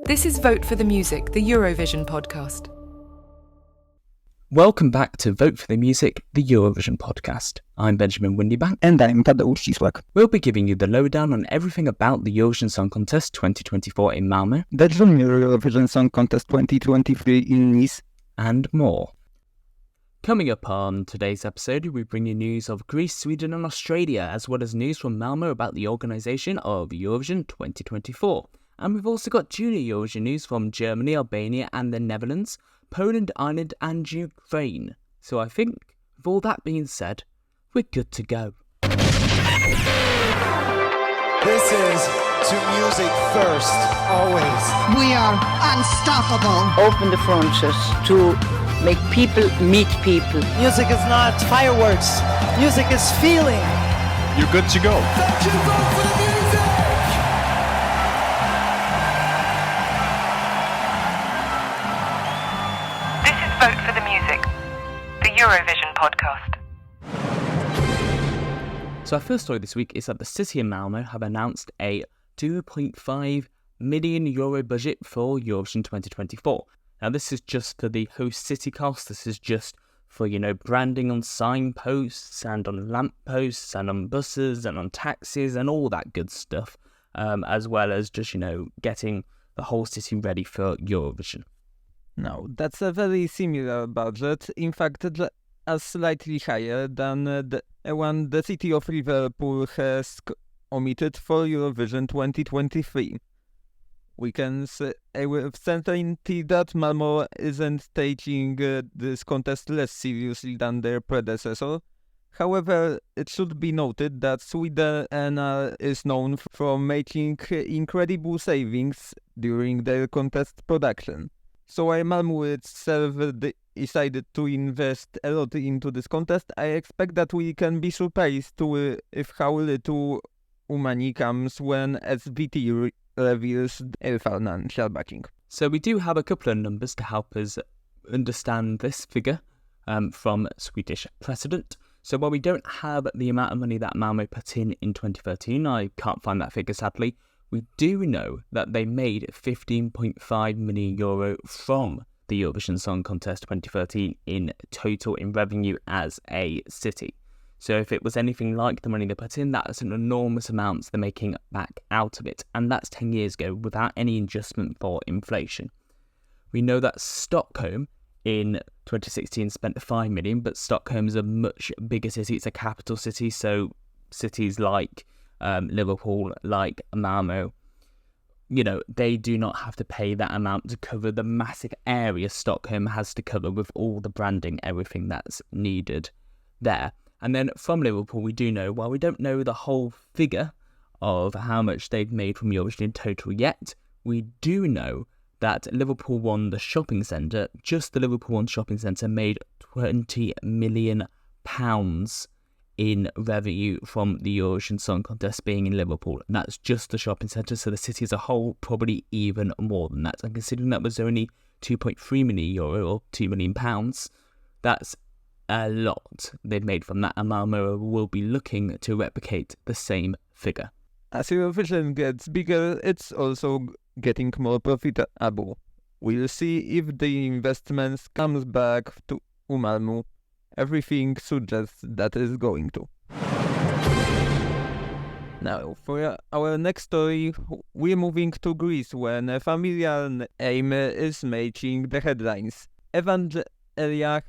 This is Vote for the Music, the Eurovision podcast. Welcome back to Vote for the Music, the Eurovision podcast. I'm Benjamin Windybank. And I'm Tadeusz. We'll be giving you the lowdown on everything about the Eurovision Song Contest 2024 in Malmö, the Junior Eurovision Song Contest 2023 in Nice, and more. Coming up on today's episode, we bring you news of Greece, Sweden and Australia, as well as news from Malmö about the organisation of Eurovision 2024. And we've also got Junior Eurovision news from Germany, Albania and the Netherlands, Poland, Ireland and Ukraine. So I think, with all that being said, we're good to go. This is to music first, always. We are unstoppable. Open the frontiers to make people meet people. Music is not fireworks. Music is feeling. You're good to go. Thank you, Vote for the Music! This is Vote for the Music, the Eurovision podcast. So our first story this week is that the city of Malmö have announced a €2.5 million budget for Eurovision 2024. Now this is just for the host city costs. This is just for, branding on signposts and on lampposts and on buses and on taxis and all that good stuff, as well as just, getting the whole city ready for Eurovision. No, that's a very similar budget. In fact, slightly higher than the one the city of Liverpool has omitted for Eurovision 2023. We can say with certainty that Malmö isn't taking this contest less seriously than their predecessor. However, it should be noted that Sweden is known for making incredible savings during their contest production. So while Malmö itself decided to invest a lot into this contest, I expect that we can be surprised if how little money comes when SVT reveals their financial backing. So we do have a couple of numbers to help us understand this figure from Swedish precedent. So while we don't have the amount of money that Malmö put in 2013, I can't find that figure sadly, we do know that they made €15.5 million from the Eurovision Song Contest 2013 in total in revenue as a city. So if it was anything like the money they put in, that's an enormous amount they're making back out of it. And that's 10 years ago without any adjustment for inflation. We know that Stockholm in 2016 spent $5 million, but Stockholm is a much bigger city. It's a capital city, so cities like Liverpool, like Malmö, they do not have to pay that amount to cover the massive area Stockholm has to cover with all the branding, everything that's needed there. And then from Liverpool, we do know, while we don't know the whole figure of how much they've made from Eurovision in total yet, we do know that Liverpool One, the shopping centre, just the Liverpool One shopping centre made £20 million in revenue from the Eurovision Song Contest being in Liverpool. And that's just the shopping centre, so the city as a whole probably even more than that. And considering that was only €2.3 million or £2 million, that's a lot they've made from that, and Malmö will be looking to replicate the same figure. As Eurovision gets bigger, it's also getting more profitable. We'll see if the investments comes back to Malmö. Everything suggests that is going to. Now, for our next story, we're moving to Greece, when a familiar name is making the headlines. Evangelia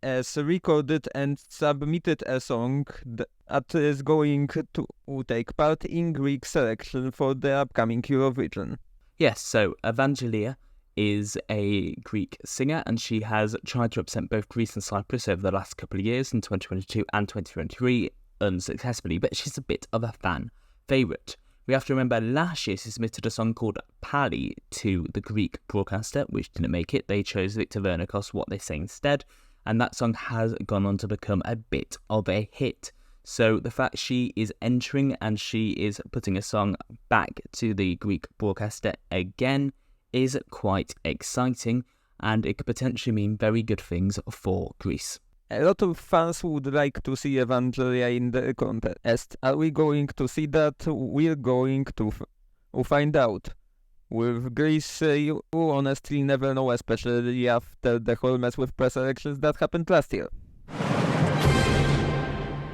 has recorded and submitted a song that is going to take part in Greek selection for the upcoming Eurovision. Yes, so Evangelia is a Greek singer, and she has tried to represent both Greece and Cyprus over the last couple of years, in 2022 and 2023, unsuccessfully, but she's a bit of a fan favourite. We have to remember last year she submitted a song called Pali to the Greek broadcaster, which didn't make it. They chose Victor Vernikos, What They Say Instead, and that song has gone on to become a bit of a hit. So the fact she is entering and she is putting a song back to the Greek broadcaster again is quite exciting, and it could potentially mean very good things for Greece. A lot of fans would like to see Evangelia in the contest. Are we going to see that? We're going to find out. With Greece, you honestly never know, especially after the whole mess with press elections that happened last year.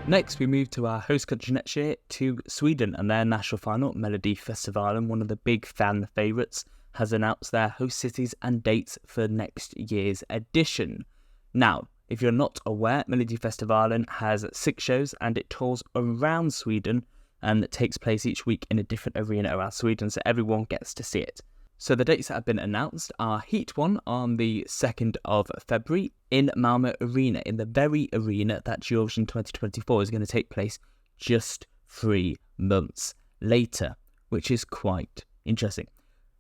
Next, we move to our host country next year, to Sweden, and their national final, Melodifestivalen, one of the big fan favourites, has announced their host cities and dates for next year's edition. Now, if you're not aware, Melodifestivalen has 6 shows and it tours around Sweden and it takes place each week in a different arena around Sweden, so everyone gets to see it. So the dates that have been announced are Heat 1 on the 2nd of February in Malmö Arena, in the very arena that Eurovision 2024 is going to take place just 3 months later, which is quite interesting.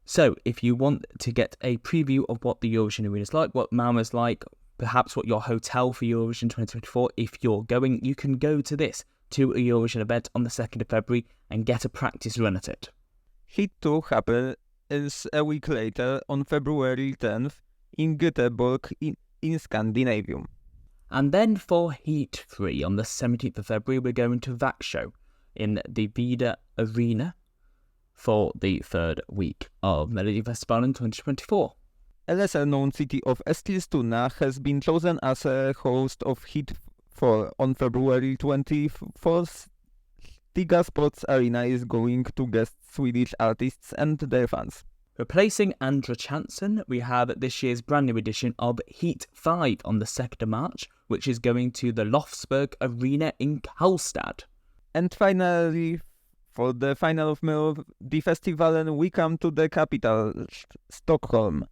So if you want to get a preview of what the Eurovision arena is like, what Malmö's like, perhaps what your hotel for Eurovision 2024, if you're going, you can go to a Eurovision event on the 2nd of February and get a practice run at it. Heat 2 happens a week later on February 10th in Göteborg in Scandinavia. And then for Heat 3 on the 17th of February, we're going to Växjö in the Vida Arena for the 3rd week of Melodifestivalen 2024. A lesser-known city of Eskilstuna has been chosen as a host of Heat 4 on February 24th. Stiga Sports Arena is going to guest Swedish artists and their fans. Replacing Andra Chansen, we have this year's brand new edition of Heat 5 on the 2nd of March, which is going to the Lofsberg Arena in Karlstad. And finally, for the final of Melodifestivalen, we come to the capital, Stockholm,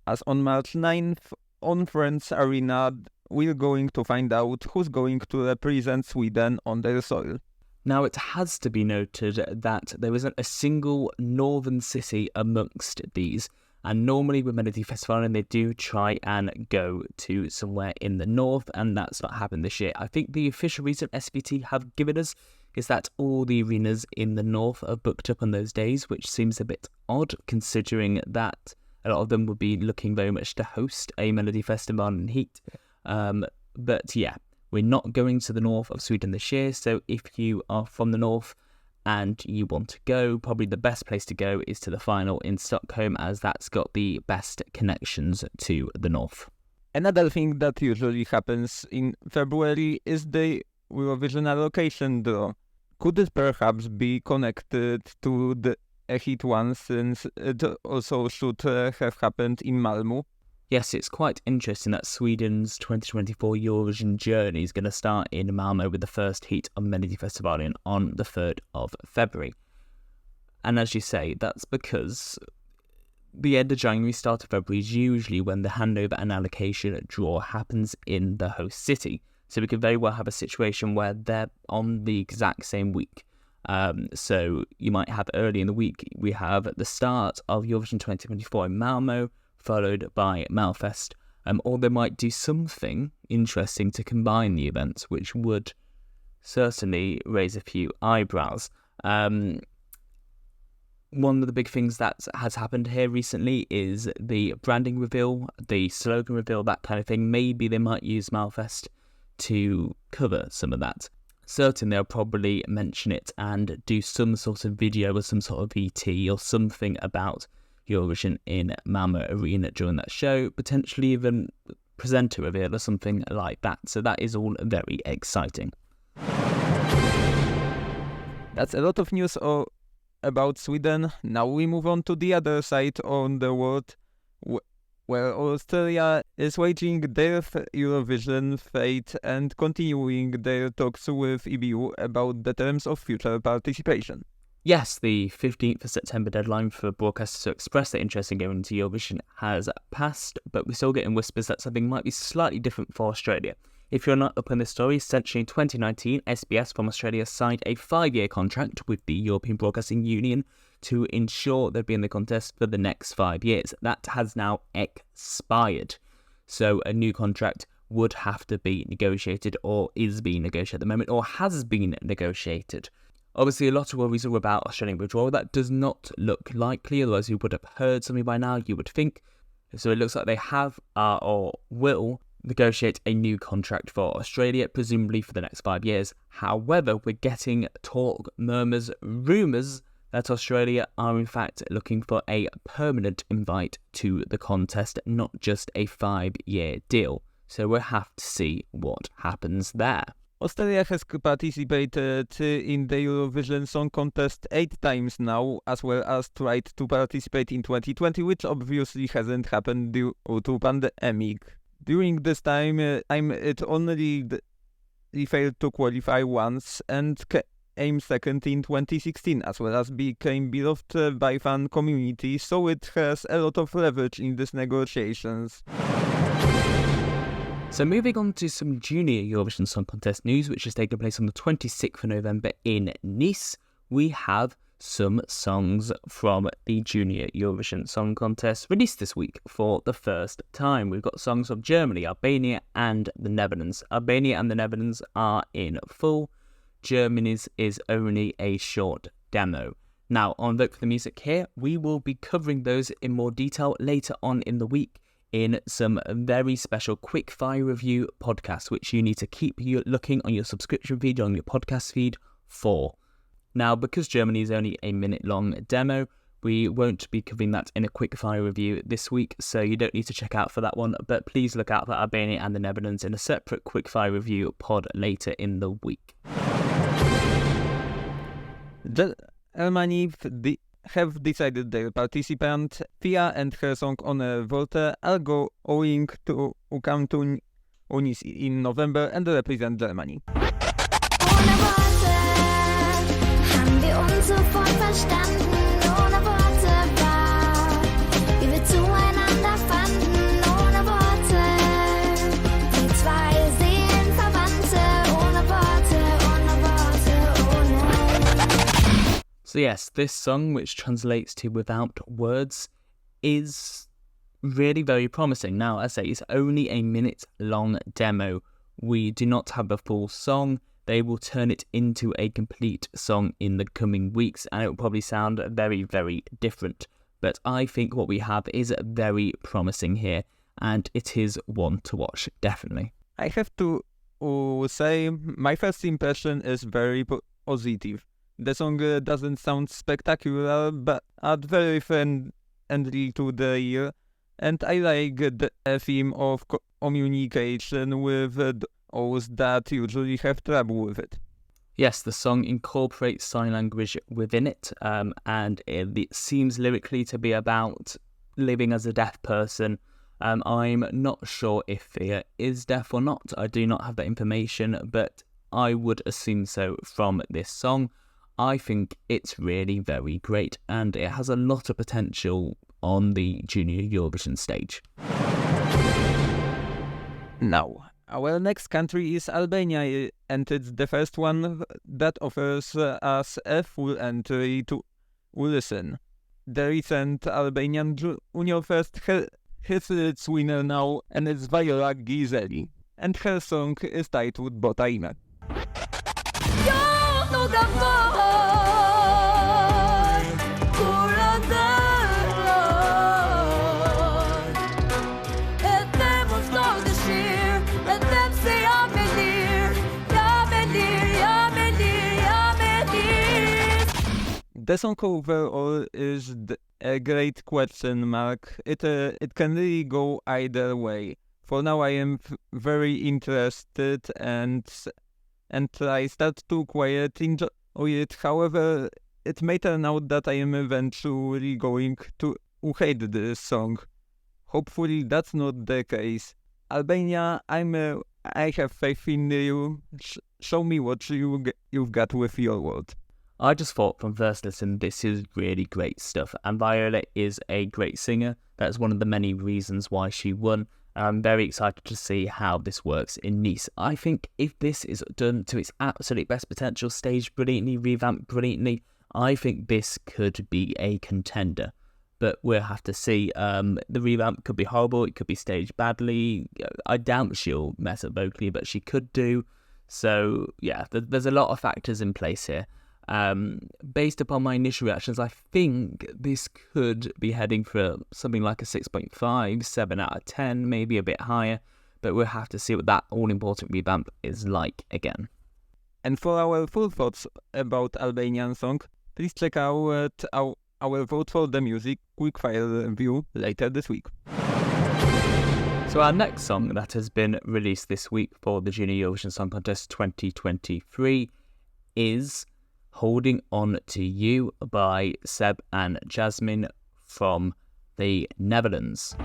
as on March 9th, on Friends Arena, we're going to find out who's going to represent Sweden on their soil. Now, it has to be noted that there isn't a single northern city amongst these, and normally with Melodifestivalen they do try and go to somewhere in the north, and that's not happened this year. I think the official reason SVT have given us is that all the arenas in the north are booked up on those days, which seems a bit odd considering that a lot of them would be looking very much to host a Melodifestivalen in Heat. But yeah, we're not going to the north of Sweden this year, so if you are from the north and you want to go, probably the best place to go is to the final in Stockholm, as that's got the best connections to the north. Another thing that usually happens in February is the Eurovision allocation draw. Could it perhaps be connected to the Heat 1, since it also should have happened in Malmö? Yes, it's quite interesting that Sweden's 2024 Eurovision journey is going to start in Malmö with the first heat of Melodifestivalen on the 3rd of February. And as you say, that's because the end of January, start of February is usually when the handover and allocation draw happens in the host city. So we could very well have a situation where they're on the exact same week. So you might have early in the week, we have the start of Eurovision 2024 in Malmö, followed by Melfest, or they might do something interesting to combine the events, which would certainly raise a few eyebrows. One of the big things that has happened here recently is the branding reveal, the slogan reveal, that kind of thing. Maybe they might use Melfest to cover some of that. Certainly they'll probably mention it and do some sort of video or some sort of VT or something about Eurovision in Malmö Arena during that show, potentially even presenter reveal or something like that. So that is all very exciting. That's a lot of news about Sweden. Now we move on to the other side of the world, where Australia is waging their Eurovision fate and continuing their talks with EBU about the terms of future participation. Yes, the 15th of September deadline for broadcasters to express their interest in going into Eurovision has passed, but we're still getting whispers that something might be slightly different for Australia. If you're not up on this story, essentially in 2019, SBS from Australia signed a 5-year contract with the European Broadcasting Union to ensure they'd be in the contest for the next 5 years. That has now expired, so a new contract would have to be negotiated, or is being negotiated at the moment, or has been negotiated. Obviously, a lot of worries are about Australian withdrawal. That does not look likely, otherwise we would have heard something by now, you would think. So it looks like they have or will negotiate a new contract for Australia, presumably for the next 5 years. However, we're getting talk, murmurs, rumours that Australia are in fact looking for a permanent invite to the contest, not just a 5-year deal. So we'll have to see what happens there. Australia has participated in the Eurovision Song Contest 8 times now, as well as tried to participate in 2020, which obviously hasn't happened due to pandemic. During this time, it only failed to qualify once and came second in 2016, as well as became beloved by fan community, so it has a lot of leverage in these negotiations. So moving on to some Junior Eurovision Song Contest news, which is taking place on the 26th of November in Nice, we have some songs from the Junior Eurovision Song Contest released this week for the first time. We've got songs from Germany, Albania and the Netherlands. Albania and the Netherlands are in full. Germany's is only a short demo. Now, on Vote for the Music here, we will be covering those in more detail later on in the week in some very special Quickfire Review podcasts, which you need to keep looking on your subscription feed, on your podcast feed for. Now, because Germany is only a minute-long demo, we won't be covering that in a Quickfire Review this week, so you don't need to check out for that one, but please look out for Albania and the Netherlands in a separate Quickfire Review pod later in the week. Germany have decided their participant, Fia and her song On Volte, are going to come to Nice in November and represent Germany. Ohne Worte haben wir uns sofort verstanden. Ohne Worte war, wie wir zueinander fanden. Ohne Worte, die zwei Seelenverwandte. Ohne Worte, ohne Worte, ohne. So yes, this song, which translates to Without Words, is really very promising. Now, as I say, it's only a minute-long demo. We do not have a full song. They will turn it into a complete song in the coming weeks, and it will probably sound very, very different. But I think what we have is very promising here, and it is one to watch, definitely. I have to say, my first impression is very positive. The song doesn't sound spectacular, but very friendly to the ear, and I like the theme of communication with those that usually have trouble with it. Yes, the song incorporates sign language within it, and it seems lyrically to be about living as a deaf person. I'm not sure if Fia is deaf or not. I do not have that information, but I would assume so from this song. I think it's really very great, and it has a lot of potential on the Junior Eurovision stage. Now, our next country is Albania, and it's the first one that offers us a full entry to listen. The recent Albanian Junior Fest has its winner now, and it's Viola Giseli, and her song is titled Bota Ime. The song overall is a great question mark. It can really go either way. For now, I am very interested and I start to quite enjoy it. However, it may turn out that I am eventually going to hate this song. Hopefully, that's not the case. Albania, I have faith in you. Show me what you've got with your world. I just thought from first listen, this is really great stuff, and Viola is a great singer. That's one of the many reasons why she won. I'm very excited to see how this works in Nice. I think if this is done to its absolute best potential, staged brilliantly, revamped brilliantly, I think this could be a contender. But we'll have to see. The revamp could be horrible, it could be staged badly. I doubt she'll mess up vocally, but she could do. So yeah, there's a lot of factors in place here. Based upon my initial reactions, I think this could be heading for something like a 6.5, 7 out of 10, maybe a bit higher, but we'll have to see what that all-important revamp is like again. And for our full thoughts about Albanian song, Please check out our Vote for the Music Quickfire Review later this week. So our next song that has been released this week for the Junior Eurovision Song Contest 2023 is Holding On To You by Seb and Jasmine from the Netherlands.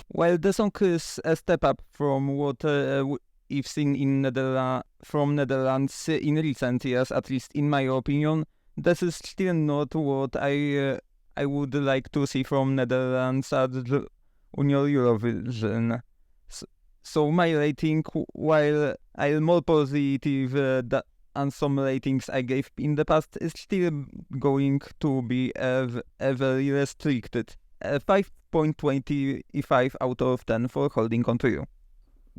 While the song is a step up from what we've seen from Netherlands in recent years, at least in my opinion, this is still not what I would like to see from Netherlands at Junior Eurovision. So my rating, while I'm more positive than some ratings I gave in the past, is still going to be a very restricted 5.25 out of 10 for Holding On To You.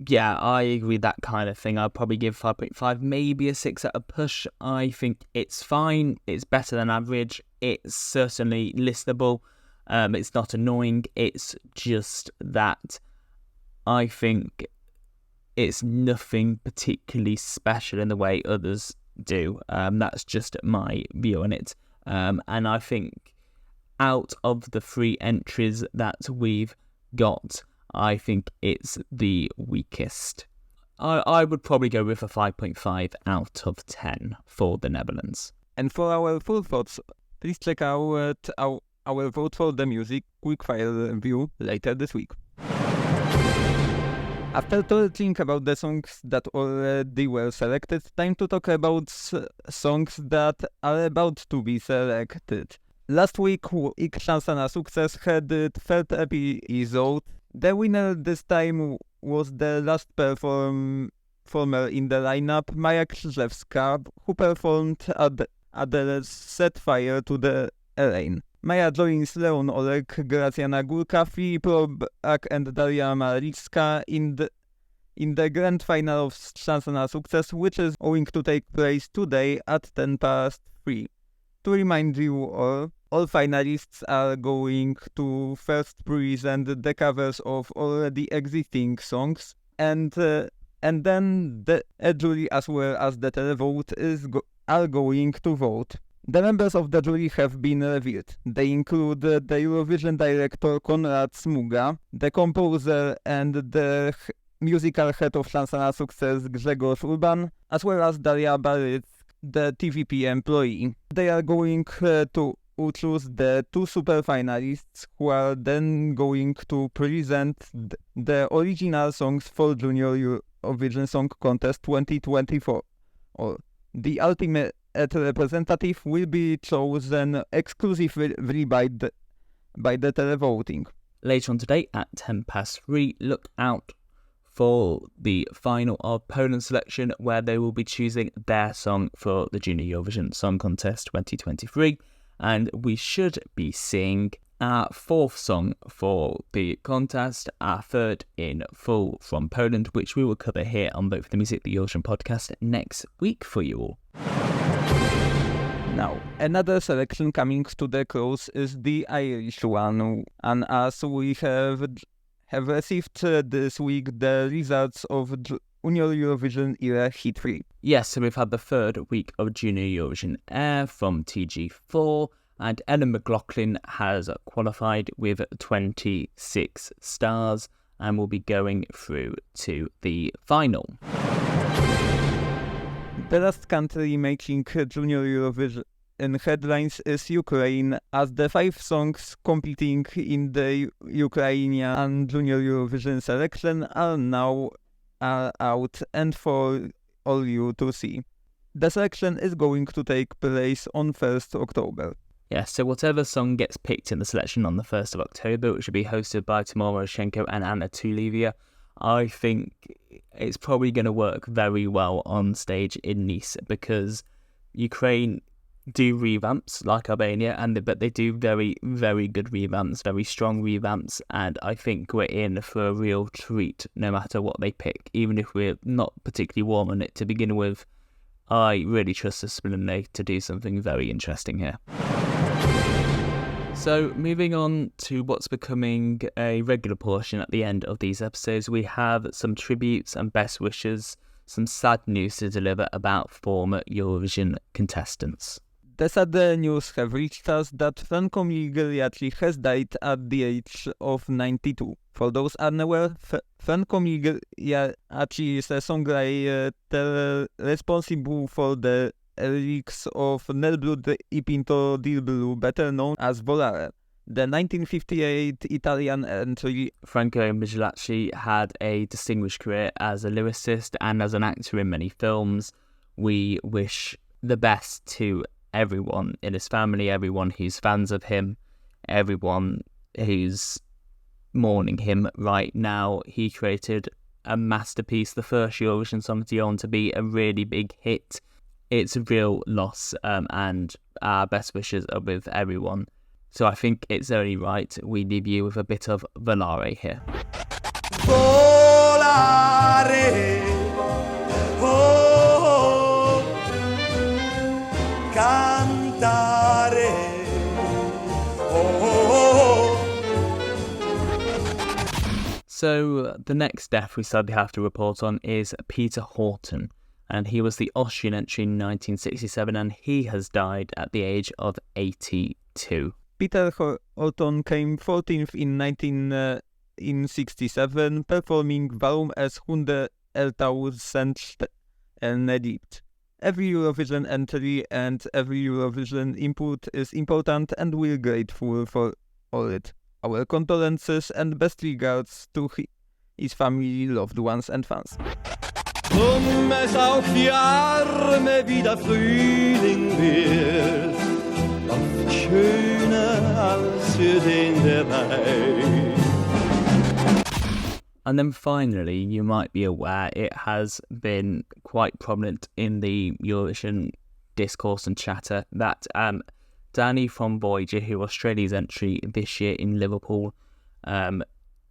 Yeah, I agree, that kind of thing. I'd probably give 5.5, maybe a 6 at a push. I think it's fine. It's better than average. It's certainly listenable. It's not annoying. It's just that I think it's nothing particularly special in the way others do. That's just my view on it. And I think out of the 3 entries that we've got, I think it's the weakest. I would probably go with a 5.5 out of 10 for the Netherlands. And for our full thoughts, please check out our Vote for the Music Quickfire Review later this week. After talking about the songs that already were selected, time to talk about songs that are about to be selected. Last week, Ich Szansa na Sukces had its third episode. The winner this time was the last performer in the lineup, Maja Krzyżewska, who performed at the Set Fire to the Rain. Maja joins Leon Olek, Gracjana Górka, Filip Robak and Daria Malicka in the grand final of Szansa na Sukces, which is going to take place today at 3:10. To remind you all finalists are going to first present the covers of already existing songs, and then the jury as well as the televote are going to vote. The members of the jury have been revealed. They include the Eurovision director Konrad Smuga, the composer and the musical head of Szansa na Sukces Grzegorz Urban, as well as Daria Baryc, the TVP employee. They are going to choose the 2 super finalists who are then going to present the original songs for Junior Eurovision Song Contest 2024. The ultimate representative will be chosen exclusively by the televoting. Later on today at 3:10, look out for the final of Poland's selection, where they will be choosing their song for the Junior Eurovision Song Contest 2023. And we should be seeing our 4th song for the contest, our 3rd in full from Poland, which we will cover here on Vote for the Music, the Eurovision podcast, next week for you all. Now, another selection coming to the close is the Irish one, and as we have received this week the results of Junior Eurovision era Hit 3. Yes, so we've had the 3rd week of Junior Eurovision Air from TG4, and Ellen McLaughlin has qualified with 26 stars and will be going through to the final. The last country making Junior Eurovision headlines is Ukraine, as the 5 songs competing in the Ukrainian Junior Eurovision selection are now out and for all you to see. The selection is going to take place on 1st October. Yeah, so whatever song gets picked in the selection on the 1st of October, which will be hosted by Timur Roshenko and Anna Tulivia, I think it's probably going to work very well on stage in Nice, because Ukraine do revamps like Albania, but they do very, very good revamps, very strong revamps, and I think we're in for a real treat no matter what they pick. Even if we're not particularly warm on it to begin with, I really trust the Splinter to do something very interesting here. So, moving on to what's becoming a regular portion at the end of these episodes, we have some tributes and best wishes, some sad news to deliver about former Eurovision contestants. The sad news have reached us that Franco Migliacci has died at the age of 92. For those unaware, Franco Migliacci is a songwriter responsible for the lyrics of Nel Blood I Pinto di Blu, better known as Volare, the 1958 Italian entry. Franco Migliacci had a distinguished career as a lyricist and as an actor in many films. We wish the best to everyone in his family, everyone who's fans of him, everyone who's mourning him right now. He created a masterpiece, the first Eurovision Song Contest to be a really big hit. It's a real loss, and our best wishes are with everyone. So I think it's only right we leave you with a bit of Volare here. Volare, oh, cantare, oh. So the next death we sadly have to report on is Peter Horton, and he was the Austrian entry in 1967, and he has died at the age of 82. Peter Horton came 14th in 1967, performing Warum es 100.000 Egypt. Every Eurovision entry and every Eurovision input is important, and we're grateful for all it. Our condolences and best regards to his family, loved ones and fans. Es auch die Arme wieder Frühling wird, oft schöner als für den der Wein. And then finally, you might be aware, it has been quite prominent in the Eurovision discourse and chatter that Danny from Voyager, who Australia's entry this year in Liverpool,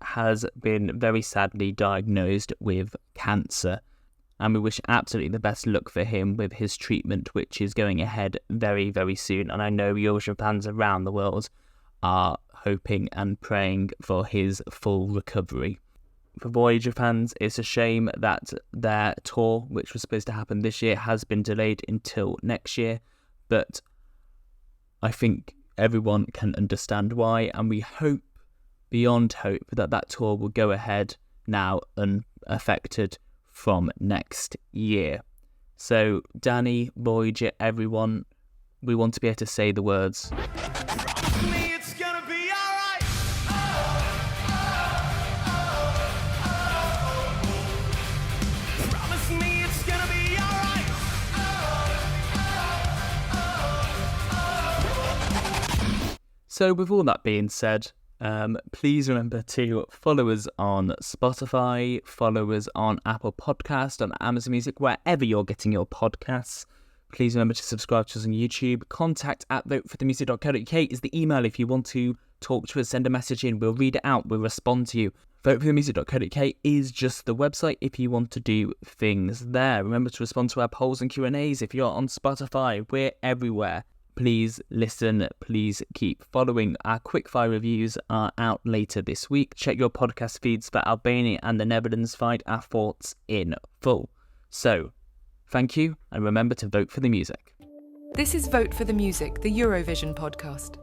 has been very sadly diagnosed with cancer. And we wish absolutely the best luck for him with his treatment, which is going ahead very, very soon. And I know Eurovision fans around the world are hoping and praying for his full recovery. For Voyager fans, it's a shame that their tour, which was supposed to happen this year, has been delayed until next year. But I think everyone can understand why. And we hope, beyond hope, that that tour will go ahead now unaffected from next year. So, Danny, Voyager, everyone, we want to be able to say the words. Promise me it's gonna be alright. Promise me it's gonna be alright. So, with all that being said, please remember to follow us on Spotify, follow us on Apple Podcast, on Amazon Music, wherever you're getting your podcasts. Please remember to subscribe to us on YouTube. contact@voteforthemusic.co.uk is the email if you want to talk to us, send a message in. We'll read it out, we'll respond to you. voteforthemusic.co.uk is just the website if you want to do things there. Remember to respond to our polls and Q&As if you're on Spotify. We're everywhere. Please listen, please keep following. Our Quickfire Reviews are out later this week. Check your podcast feeds for Albania and the Netherlands. Find our thoughts in full. So, thank you, and remember to vote for the music. This is Vote for the Music, the Eurovision podcast.